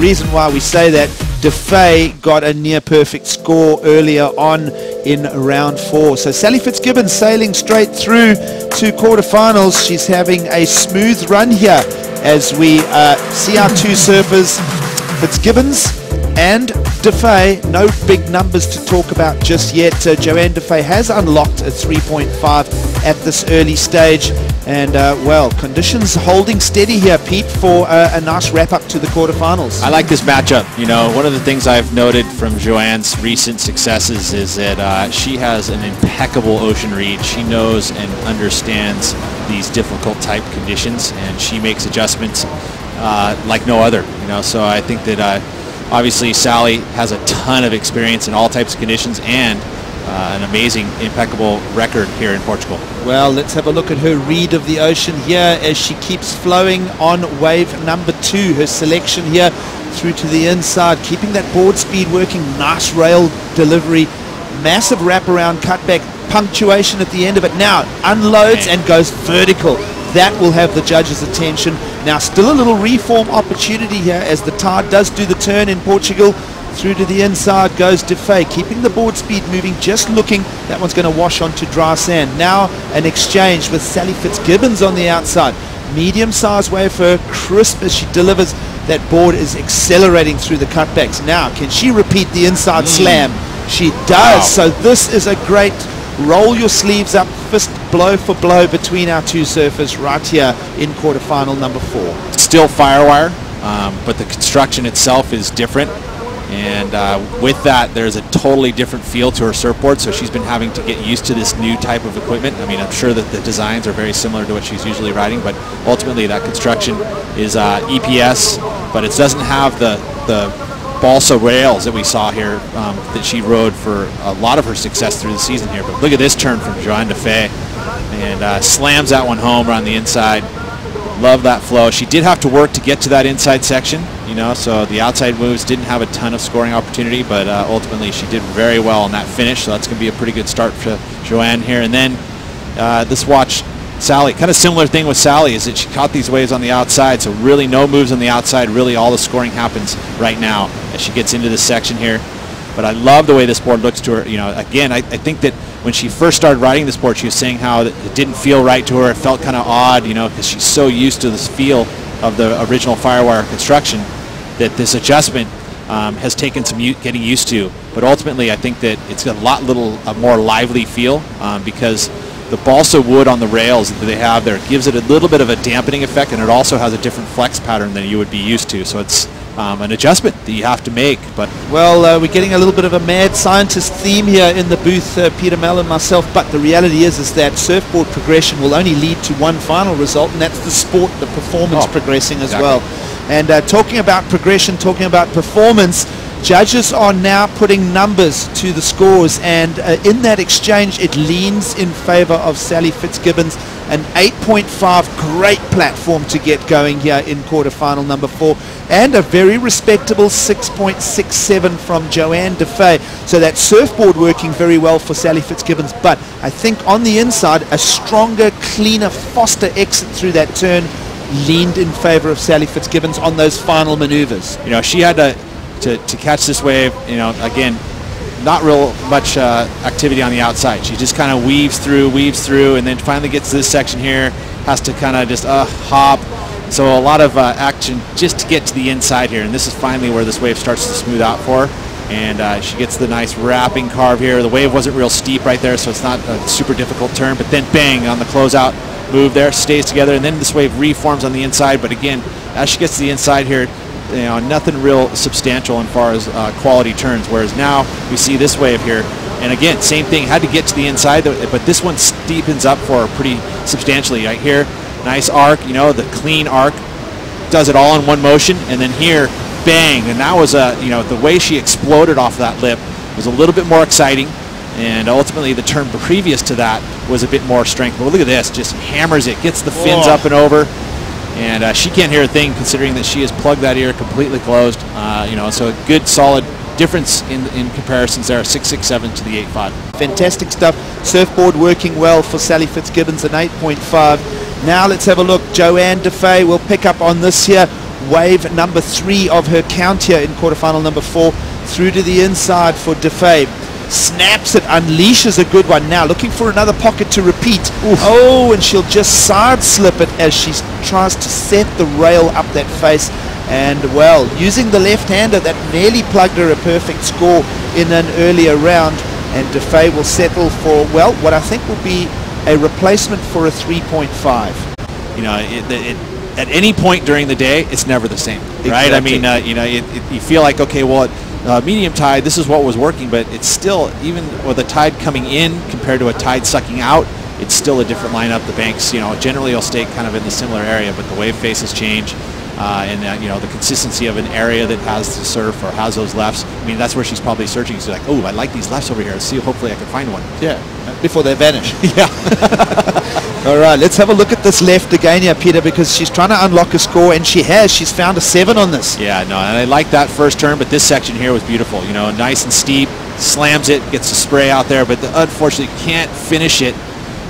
reason why we say that, Defay got a near perfect score earlier on in round 4. So Sally Fitzgibbons sailing straight through to quarterfinals. She's having a smooth run here as we see our two surfers, Fitzgibbons and Defay. No big numbers to talk about just yet. Johanne Defay has unlocked a 3.5 at this early stage. And, well, conditions holding steady here, Pete, for a nice wrap-up to the quarterfinals. I like this matchup. You know, one of the things I've noted from Johanne's recent successes is that she has an impeccable ocean read. She knows and understands these difficult type conditions, and she makes adjustments like no other. You know, so I think that obviously Sally has a ton of experience in all types of conditions and an amazing, impeccable record here in Portugal. Well, let's have a look at her read of the ocean here as she keeps flowing on wave number 2. Her selection here through to the inside, keeping that board speed working. Nice rail delivery, massive wraparound cutback, punctuation at the end of it. Now unloads and goes vertical. That will have the judges' attention. Now still a little reform opportunity here as the tide does do the turn in Portugal. Through to the inside goes Defay, keeping the board speed moving, just looking. That one's going to wash onto dry sand. Now an exchange with Sally Fitzgibbons on the outside. Medium-sized wave for her, crisp as she delivers. That board is accelerating through the cutbacks. Now, can she repeat the inside slam? She does. Wow. So this is a great roll your sleeves up, fist blow for blow between our two surfers right here in quarterfinal number 4. Still firewire, but the construction itself is different. And with that, there's a totally different feel to her surfboard, so she's been having to get used to this new type of equipment. I mean, I'm sure that the designs are very similar to what she's usually riding, but ultimately that construction is EPS, but it doesn't have the balsa rails that we saw here that she rode for a lot of her success through the season here. But look at this turn from Johanne Defay, and slams that one home around the inside. Love that flow. She did have to work to get to that inside section, you know, so the outside moves didn't have a ton of scoring opportunity, but ultimately she did very well on that finish, so that's going to be a pretty good start for Johanne here. And then this watch Sally, kind of similar thing with Sally is that she caught these waves on the outside, so really no moves on the outside. Really all the scoring happens right now as she gets into this section here. But I love the way this board looks to her. You know, again, I think that when she first started riding this board, she was saying how it didn't feel right to her. It felt kind of odd, you know, because she's so used to this feel of the original Firewire construction that this adjustment has taken some getting used to. But ultimately, I think that it's got a more lively feel because the balsa wood on the rails that they have there gives it a little bit of a dampening effect, and it also has a different flex pattern than you would be used to. So it's an adjustment that you have to make. But well, we're getting a little bit of a mad scientist theme here in the booth, Peter Mel and myself, but the reality is that surfboard progression will only lead to one final result, and that's the sport, the performance progressing as well. And talking about progression, talking about performance, judges are now putting numbers to the scores, and in that exchange it leans in favor of Sally Fitzgibbons. An 8.5, great platform to get going here in quarterfinal number 4, and a very respectable 6.67 from Johanne Defay. So that surfboard working very well for Sally Fitzgibbons, but I think on the inside a stronger, cleaner, faster exit through that turn leaned in favor of Sally Fitzgibbons on those final maneuvers. You know, she had to catch this wave, you know, again, not real much activity on the outside. She just kind of weaves through, and then finally gets to this section here, has to kind of just hop. So a lot of action just to get to the inside here, and this is finally where this wave starts to smooth out for her. And she gets the nice wrapping carve here. The wave wasn't real steep right there, so it's not a super difficult turn, but then bang on the closeout move there, stays together, and then this wave reforms on the inside. But again, as she gets to the inside here, you know, nothing real substantial as far as quality turns, whereas now we see this wave here, and again, same thing, had to get to the inside, but this one steepens up for her pretty substantially. Right here, nice arc, you know, the clean arc, does it all in one motion, and then here, bang, and that was you know, the way she exploded off that lip was a little bit more exciting, and ultimately the turn previous to that was a bit more strength. But look at this, just hammers it, gets the fins up and over. And she can't hear a thing considering that she has plugged that ear completely closed. You know, so a good solid difference in comparisons there, 6.67 to the 8.5. Fantastic stuff. Surfboard working well for Sally Fitzgibbons, an 8.5. Now let's have a look. Johanne Defay will pick up on this here. wave number 3 of her count here in quarterfinal number 4, through to the inside for Defay. Snaps it, unleashes a good one. Now looking for another pocket to repeat. Oof. Oh, and she'll just side slip it as she tries to set the rail up that face. And well, using the left-hander that nearly plugged her a perfect score in an earlier round. And Defay will settle for, well, what I think will be a replacement for a 3.5. You know, at any point during the day, it's never the same, right? Exactly. I mean, you know, you feel like, okay, well, medium tide, this is what was working, but it's still, even with a tide coming in compared to a tide sucking out, it's still a different lineup. The banks, you know, generally will stay kind of in the similar area, but the wave faces change. And you know, the consistency of an area that has the surf or has those lefts, I mean, that's where she's probably searching. She's like, oh, I like these lefts over here. Let's see, hopefully I can find one. Yeah, before they vanish. Yeah. All right, let's have a look at this left again here, Peter, because she's trying to unlock a score, and she has. She's found a 7 on this. Yeah, no, and I like that first turn, but this section here was beautiful. You know, nice and steep, slams it, gets the spray out there, but unfortunately can't finish it.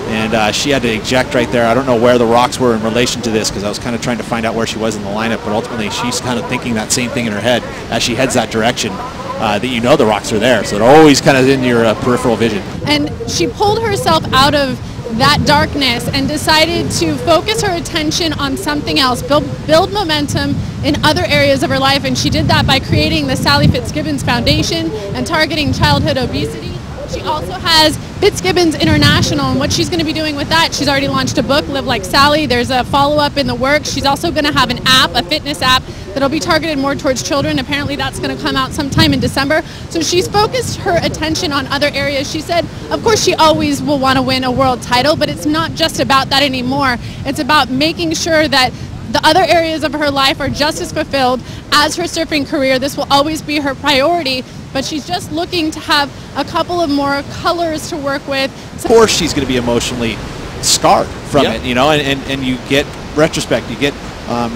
And she had to eject right there. I don't know where the rocks were in relation to this, because I was kind of trying to find out where she was in the lineup, but ultimately she's kind of thinking that same thing in her head as she heads that direction, that you know the rocks are there, so they're always kind of in your peripheral vision. And she pulled herself out of that darkness and decided to focus her attention on something else, build momentum in other areas of her life, and she did that by creating the Sally Fitzgibbons Foundation and targeting childhood obesity. She also has Fitzgibbons International, and what she's going to be doing with that, she's already launched a book, Live Like Sally. There's a follow-up in the works. She's also going to have an app, a fitness app, that'll be targeted more towards children. Apparently that's going to come out sometime in December. So she's focused her attention on other areas. She said, of course, she always will want to win a world title, but it's not just about that anymore. It's about making sure that the other areas of her life are just as fulfilled as her surfing career. This will always be her priority, but she's just looking to have a couple of more colors to work with. Of course she's going to be emotionally scarred from it, you know, and you get retrospect, you get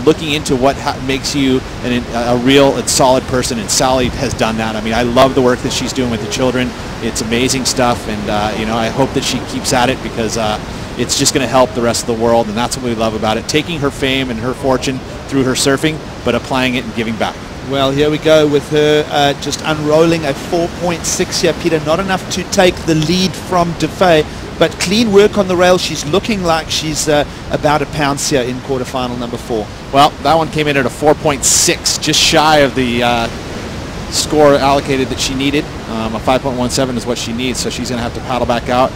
looking into what makes you a real and solid person, and Sally has done that. I mean, I love the work that she's doing with the children. It's amazing stuff, and you know, I hope that she keeps at it, because it's just going to help the rest of the world, and that's what we love about it, taking her fame and her fortune through her surfing, but applying it and giving back. Well, here we go with her just unrolling a 4.6 here, Peter. Not enough to take the lead from Defay, but clean work on the rail. She's looking like she's about a pounce here in quarterfinal number 4. Well, that one came in at a 4.6, just shy of the score allocated that she needed. A 5.17 is what she needs, so she's going to have to paddle back out.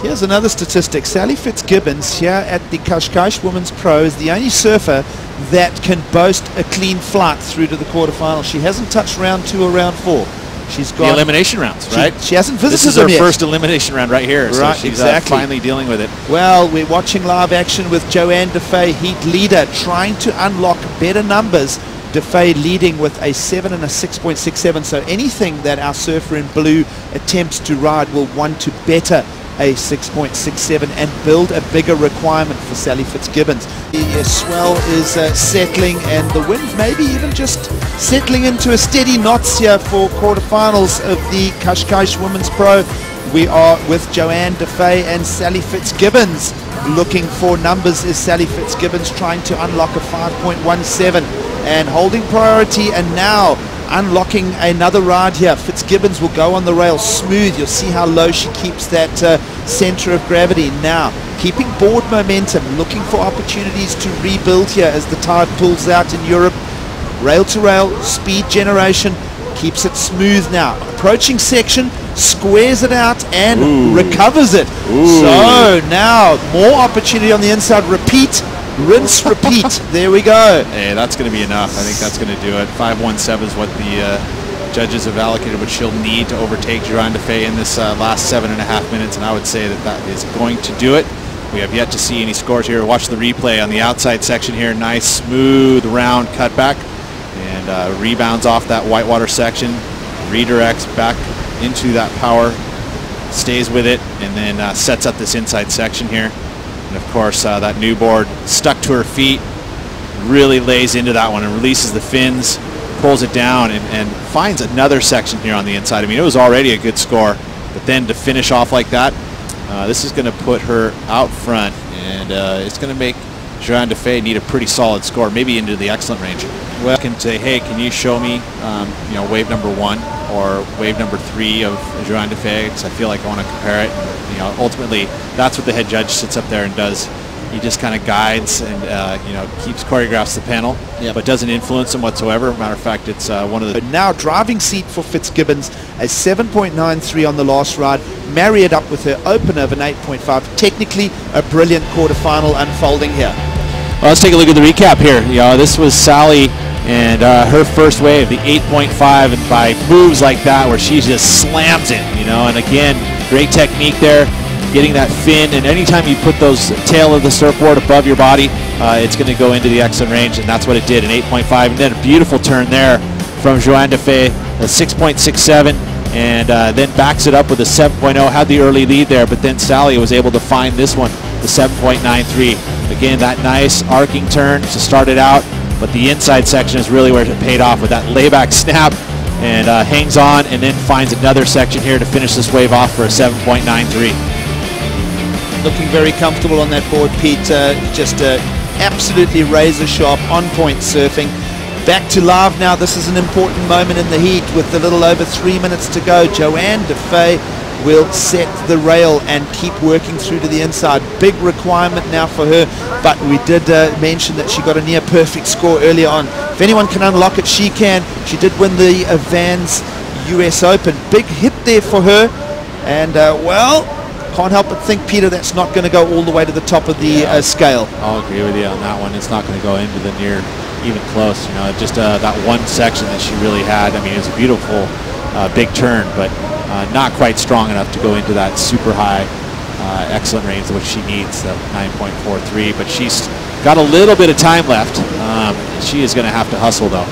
Here's another statistic. Sally Fitzgibbons here at the Cascais Women's Pro is the only surfer that can boast a clean flight through to the quarterfinal. She hasn't touched round 2 or round 4. She's got the elimination rounds, right? She hasn't visited This is her first elimination round right here, right, so she's exactly. Finally dealing with it. Well, we're watching live action with Johanne Defay, heat leader, trying to unlock better numbers. Defay leading with a 7 and a 6.67, so anything that our surfer in blue attempts to ride will want to better a 6.67 and build a bigger requirement for Sally Fitzgibbons. The swell is settling, and the wind maybe even just settling into a steady knots here for quarterfinals of the Cascais Women's Pro. We are with Johanne Defay and Sally Fitzgibbons. Looking for numbers is Sally Fitzgibbons, trying to unlock a 5.17 and holding priority, and now unlocking another ride here. Fitzgibbons will go on the rail smooth. You'll see how low she keeps that center of gravity. Now keeping board momentum, looking for opportunities to rebuild here as the tide pulls out in Europe. Rail to rail, speed generation, keeps it smooth now. Approaching section, squares it out and recovers it. So now more opportunity on the inside. Repeat, rinse, repeat. There we go. Hey, that's going to be enough. I think that's going to do it. 5.17 is what the judges have allocated, what she'll need to overtake Johanne Defay in this last 7.5 minutes, and I would say that that is going to do it. We have yet to see any scores here. Watch the replay on the outside section here. Nice, smooth, round cutback, and rebounds off that whitewater section, redirects back into that power, stays with it, and then sets up this inside section here. And of course, that new board stuck to her feet, really lays into that one and releases the fins, pulls it down, and finds another section here on the inside. I mean, it was already a good score, but then to finish off like that, this is going to put her out front, and it's going to make Johanne Defay need a pretty solid score, maybe into the excellent range. Well, can say, hey, can you show me, you know, wave number 1 or wave number 3 of Johanne Defay? Because I feel like I want to compare it. You know, ultimately, that's what the head judge sits up there and does. He just kind of guides and you know, choreographs the panel, but doesn't influence them whatsoever. Matter of fact, it's one of the now driving seat for Fitzgibbons, a 7.93 on the last ride. Marry it up with her opener of an 8.5. Technically, a brilliant quarterfinal unfolding here. Well, let's take a look at the recap here. You know, this was Sally and her first wave, the 8.5, and by moves like that where she just slams it. You know, and again, great technique there. Getting that fin, and anytime you put those tail of the surfboard above your body, it's going to go into the excellent range, and that's what it did, an 8.5, and then a beautiful turn there from Johanne Defay, a 6.67, and then backs it up with a 7.0, had the early lead there, but then Sally was able to find this one, the 7.93. Again, that nice arcing turn to start it out, but the inside section is really where it paid off with that layback snap, and hangs on, and then finds another section here to finish this wave off for a 7.93. Looking very comfortable on that board, Pete. Just absolutely razor sharp, on point surfing. Back to live now. This is an important moment in the heat with a little over 3 minutes to go. Johanne Defay will set the rail and keep working through to the inside. Big requirement now for her, but we did mention that she got a near perfect score earlier on. If anyone can unlock it, she can. She did win the Vans US Open. Big hit there for her, and well, can't help but think, Peter, that's not going to go all the way to the top of the scale. I'll agree with you on that one. It's not going to go into the near even close. You know, just that one section that she really had. I mean, it's a beautiful big turn, but not quite strong enough to go into that super high excellent range, which she needs, the 9.43. But she's got a little bit of time left. She is going to have to hustle, though.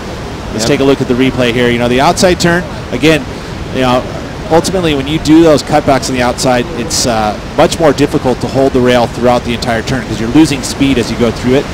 Let's take a look at the replay here. You know, the outside turn, again, you know, ultimately, when you do those cutbacks on the outside, it's much more difficult to hold the rail throughout the entire turn because you're losing speed as you go through it.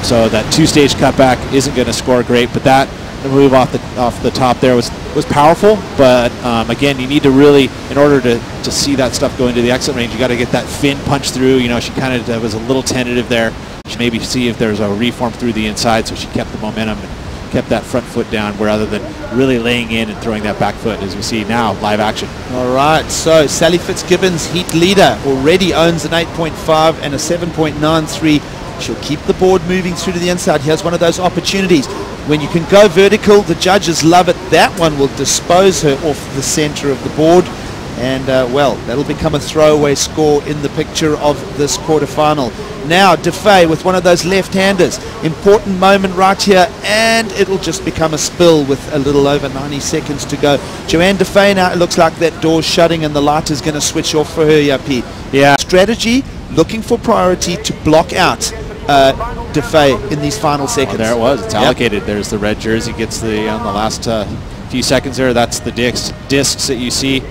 So that two-stage cutback isn't going to score great, but that move off the top there was powerful. But again, you need to really, in order to see that stuff go into the exit range, you got to get that fin punch through. You know, she kind of was a little tentative there. She maybe see if there's a reform through the inside, so she kept the momentum and kept that front foot down rather than really laying in and throwing that back foot, as we see now, live action. All right, so Sally Fitzgibbons, heat leader, already owns an 8.5 and a 7.93. She'll keep the board moving through to the inside. Here's one of those opportunities. When you can go vertical, the judges love it. That one will dispose her off the center of the board. And, well, that'll become a throwaway score in the picture of this quarterfinal. Now, Defay with one of those left-handers. Important moment right here, and it'll just become a spill with a little over 90 seconds to go. Johanne Defay now, it looks like that door's shutting and the light is going to switch off for her, yeah, Pete. Yeah. Strategy, looking for priority to block out Defay in these final seconds. Well, there it was. It's allocated. There's the red jersey, gets the on the last few seconds there. That's the discs that you see.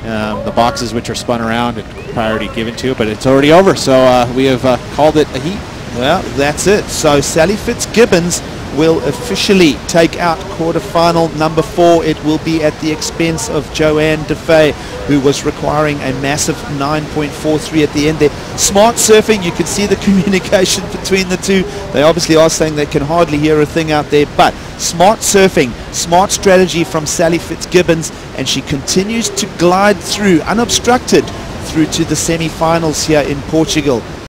The boxes which are spun around and priority given to, but it's already over, so we have called it a heat. Well, that's it. So Sally Fitzgibbons will officially take out quarterfinal number 4. It will be at the expense of Johanne Defay, who was requiring a massive 9.43 at the end there. Smart surfing, you can see the communication between the two. They obviously are saying they can hardly hear a thing out there, but smart surfing, smart strategy from Sally Fitzgibbons, and she continues to glide through, unobstructed, through to the semi-finals here in Portugal.